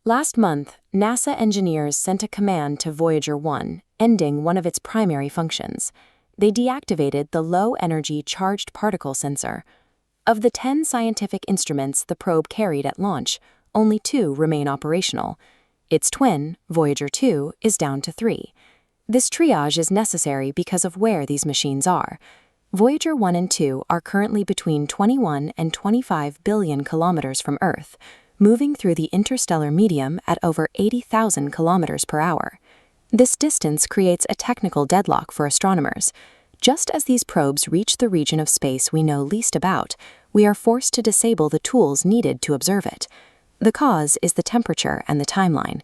Last month, NASA engineers sent a command to Voyager 1, ending one of its primary functions. They deactivated the low-energy charged particle sensor. Of the 10 scientific instruments the probe carried at launch, only 2 remain operational. Its twin, Voyager 2, is down to 3. This triage is necessary because of where these machines are. Voyager 1 and 2 are currently between 21 and 25 billion kilometers from Earth, moving through the interstellar medium at over 80,000 kilometers per hour. This distance creates a technical deadlock for astronomers. Just as these probes reach the region of space we know least about, we are forced to disable the tools needed to observe it. The cause is the temperature and the timeline.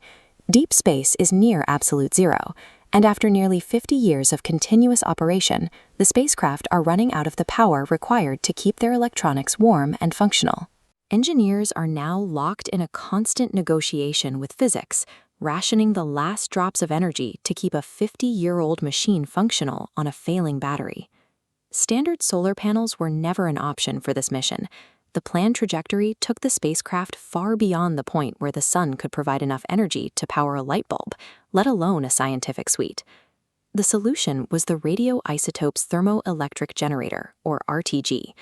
Deep space is near absolute zero, and after nearly 50 years of continuous operation, the spacecraft are running out of the power required to keep their electronics warm and functional. Engineers are now locked in a constant negotiation with physics, rationing the last drops of energy to keep a 50-year-old machine functional on a failing battery. Standard solar panels were never an option for this mission. The planned trajectory took the spacecraft far beyond the point where the sun could provide enough energy to power a light bulb, let alone a scientific suite. The solution was the Radioisotope Thermoelectric Generator, or RTG.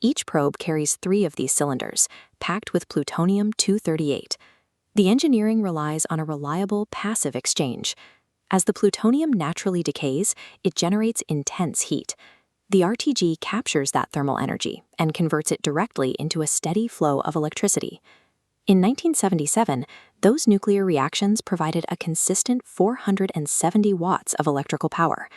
Each probe carries 3 of these cylinders, packed with plutonium-238. The engineering relies on a reliable passive exchange. As the plutonium naturally decays, it generates intense heat. The RTG captures that thermal energy and converts it directly into a steady flow of electricity. In 1977, those nuclear reactions provided a consistent 470 watts of electrical power.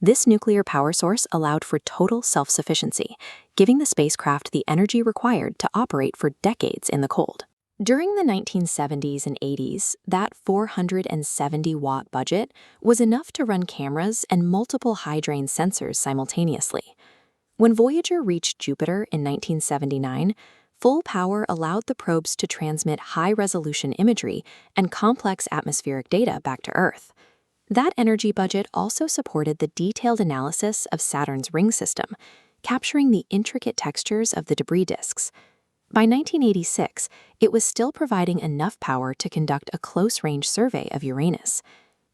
This nuclear power source allowed for total self-sufficiency, giving the spacecraft the energy required to operate for decades in the cold. During the 1970s and 80s, that 470-watt budget was enough to run cameras and multiple high-drain sensors simultaneously. When Voyager reached Jupiter in 1979, full power allowed the probes to transmit high-resolution imagery and complex atmospheric data back to Earth. That energy budget also supported the detailed analysis of Saturn's ring system, capturing the intricate textures of the debris disks. By 1986, it was still providing enough power to conduct a close-range survey of Uranus.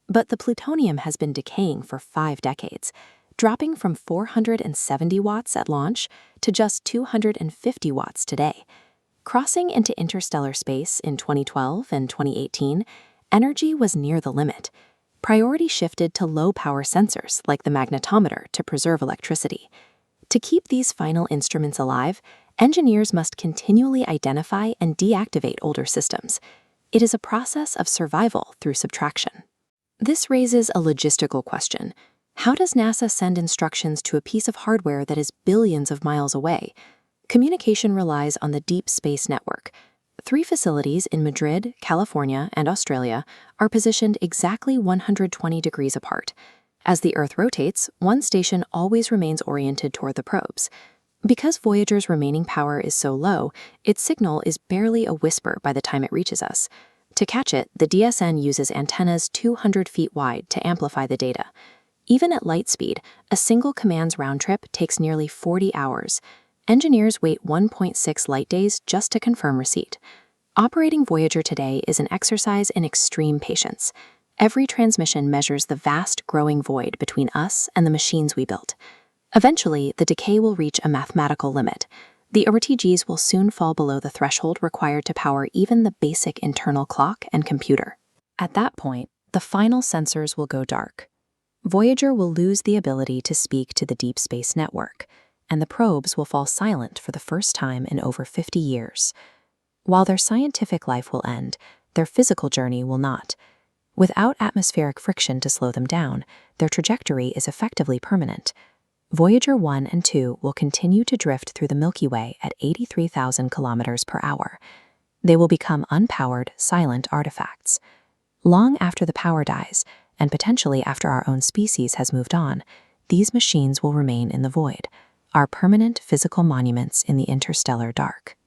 But the plutonium has been decaying for 5 decades, dropping from 470 watts at launch to just 250 watts today. Crossing into interstellar space in 2012 and 2018, energy was near the limit. Priority shifted to low-power sensors like the magnetometer to preserve electricity. To keep these final instruments alive, engineers must continually identify and deactivate older systems. It is a process of survival through subtraction. This raises a logistical question. How does NASA send instructions to a piece of hardware that is billions of miles away? Communication relies on the Deep Space Network. 3 facilities in Madrid, California, and Australia are positioned exactly 120 degrees apart. As the Earth rotates, one station always remains oriented toward the probes. Because Voyager's remaining power is so low, its signal is barely a whisper by the time it reaches us. To catch it, the DSN uses antennas 200 feet wide to amplify the data. Even at light speed, a single command's round trip takes nearly 40 hours. Engineers wait 1.6 light days just to confirm receipt. Operating Voyager today is an exercise in extreme patience. Every transmission measures the vast growing void between us and the machines we built. Eventually, the decay will reach a mathematical limit. The RTGs will soon fall below the threshold required to power even the basic internal clock and computer. At that point, the final sensors will go dark. Voyager will lose the ability to speak to the Deep Space Network, and the probes will fall silent for the first time in over 50 years. While their scientific life will end, their physical journey will not. Without atmospheric friction to slow them down, their trajectory is effectively permanent. Voyager 1 and 2 will continue to drift through the Milky Way at 83,000 kilometers per hour. They will become unpowered, silent artifacts. Long after the power dies, and potentially after our own species has moved on, these machines will remain in the void, our permanent physical monuments in the interstellar dark.